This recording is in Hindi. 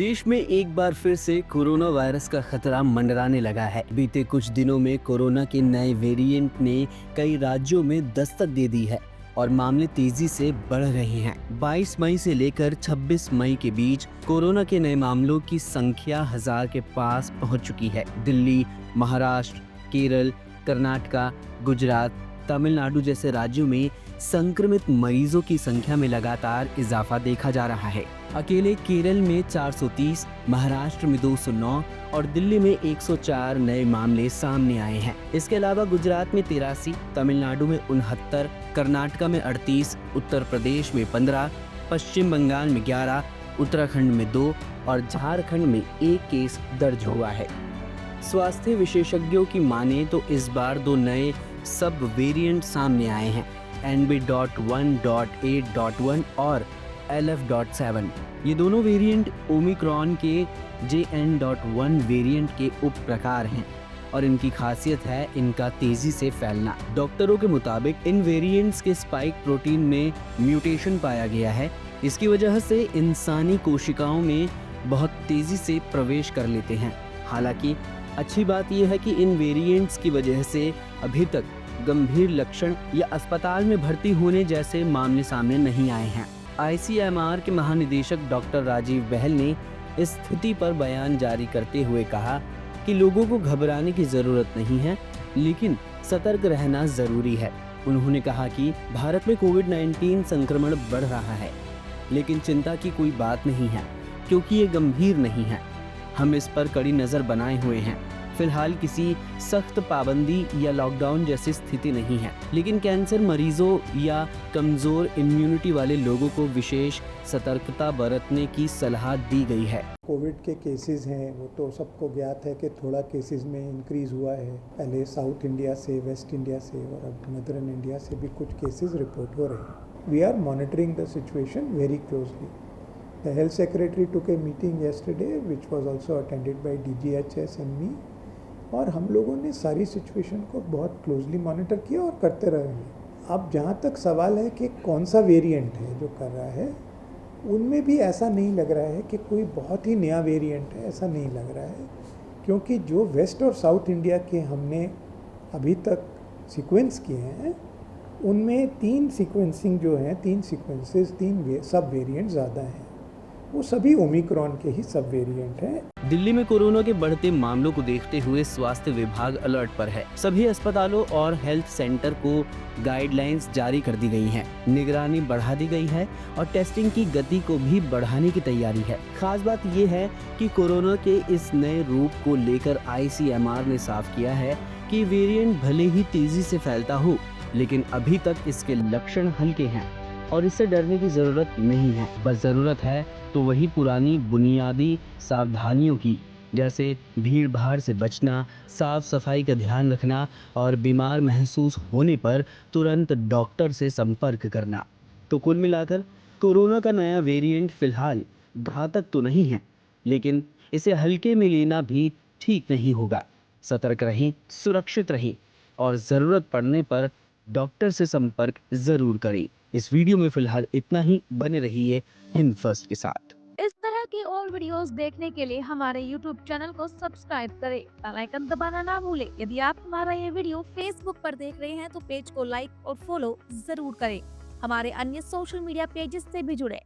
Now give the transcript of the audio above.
देश में एक बार फिर से कोरोना वायरस का खतरा मंडराने लगा है। बीते कुछ दिनों में कोरोना के नए वेरिएंट ने कई राज्यों में दस्तक दे दी है और मामले तेजी से बढ़ रहे हैं। 22 मई से लेकर 26 मई के बीच कोरोना के नए मामलों की संख्या 1000 के पास पहुंच चुकी है। दिल्ली, महाराष्ट्र, केरल, कर्नाटका, गुजरात, तमिलनाडु जैसे राज्यों में संक्रमित मरीजों की संख्या में लगातार इजाफा देखा जा रहा है। अकेले केरल में 430, महाराष्ट्र में 209 और दिल्ली में 104 नए मामले सामने आए हैं। इसके अलावा गुजरात में 83, तमिलनाडु में 69, कर्नाटका में 38, उत्तर प्रदेश में 15, पश्चिम बंगाल में 11, उत्तराखंड में 2 और झारखंड में 1 केस दर्ज हुआ है। स्वास्थ्य विशेषज्ञों की माने तो इस बार 2 नए सब वेरिएंट सामने आए हैं, NB.1.8.1 और LF.7। ये दोनों वेरिएंट ओमिक्रॉन के JN.1 वेरिएंट के उप प्रकार हैं और इनकी खासियत है इनका तेजी से फैलना। डॉक्टरों के मुताबिक इन वेरिएंट्स के स्पाइक प्रोटीन में म्यूटेशन पाया गया है। इसकी वजह से इंसानी कोशिकाओं में बहुत तेजी से प्रवेश कर लेते हैं। हालांकि अच्छी बात यह है कि इन वेरिएंट्स की वजह से अभी तक गंभीर लक्षण या अस्पताल में भर्ती होने जैसे मामले सामने नहीं आए हैं। ICMR के महानिदेशक डॉक्टर राजीव बहल ने इस स्थिति पर बयान जारी करते हुए कहा कि लोगों को घबराने की जरूरत नहीं है, लेकिन सतर्क रहना जरूरी है। उन्होंने कहा कि भारत में कोविड-19 संक्रमण बढ़ रहा है, लेकिन चिंता की कोई बात नहीं है क्योंकि ये गंभीर नहीं है। हम इस पर कड़ी नजर बनाए हुए हैं। फिलहाल किसी सख्त पाबंदी या लॉकडाउन जैसी स्थिति नहीं है, लेकिन कैंसर मरीजों या कमजोर इम्यूनिटी वाले लोगों को विशेष सतर्कता बरतने की सलाह दी गई है। कोविड के केसेस हैं वो तो सबको ज्ञात है कि थोड़ा केसेस में इंक्रीज हुआ है। पहले साउथ इंडिया से, वेस्ट इंडिया से और अब नदर्न इंडिया से भी कुछ केसेस रिपोर्ट हो रहे हैं। We are monitoring the situation very closely. The health secretary took a meeting yesterday which was also attended by DGHS and me, और हम लोगों ने सारी सिचुएशन को बहुत क्लोजली मॉनिटर किया और करते रहेंगे। अब जहाँ तक सवाल है कि कौन सा वेरिएंट है जो कर रहा है, उनमें भी ऐसा नहीं लग रहा है कि कोई बहुत ही नया वेरिएंट है, ऐसा नहीं लग रहा है, क्योंकि जो वेस्ट और साउथ इंडिया के हमने अभी तक सीक्वेंस किए हैं उनमें 3 सीक्वेंसिंग जो हैं, 3 सीक्वेंसेस, 3 सब वेरिएंट ज़्यादा हैं। वो सभी ओमिक्रॉन के ही सब वेरिएंट हैं। दिल्ली में कोरोना के बढ़ते मामलों को देखते हुए स्वास्थ्य विभाग अलर्ट पर है। सभी अस्पतालों और हेल्थ सेंटर को गाइडलाइंस जारी कर दी गई हैं। निगरानी बढ़ा दी गई है और टेस्टिंग की गति को भी बढ़ाने की तैयारी है। खास बात ये है कि कोरोना के इस नए रूप को लेकर ICMR ने साफ किया है कि वेरिएंट भले ही तेजी से फैलता हो, लेकिन अभी तक इसके लक्षण हल्के हैं और इससे डरने की जरूरत नहीं है। बस जरूरत है तो वही पुरानी बुनियादी सावधानियों की, जैसे भीड़ भाड़ से बचना, साफ सफाई का ध्यान रखना और बीमार महसूस होने पर तुरंत डॉक्टर से संपर्क करना। तो कुल मिलाकर कोरोना का नया वेरिएंट फिलहाल घातक तो नहीं है, लेकिन इसे हल्के में लेना भी ठीक नहीं होगा। सतर्क रहें, सुरक्षित रहें और जरूरत पड़ने पर डॉक्टर से संपर्क जरूर करें। इस वीडियो में फिलहाल इतना ही। बने रहिए हिंद फर्स्ट के साथ। इस तरह की और वीडियोस देखने के लिए हमारे YouTube चैनल को सब्सक्राइब करें, बेल आइकन दबाना ना भूलें। यदि आप हमारा ये वीडियो Facebook पर देख रहे हैं तो पेज को लाइक और फॉलो जरूर करें। हमारे अन्य सोशल मीडिया पेजेस से भी जुड़े।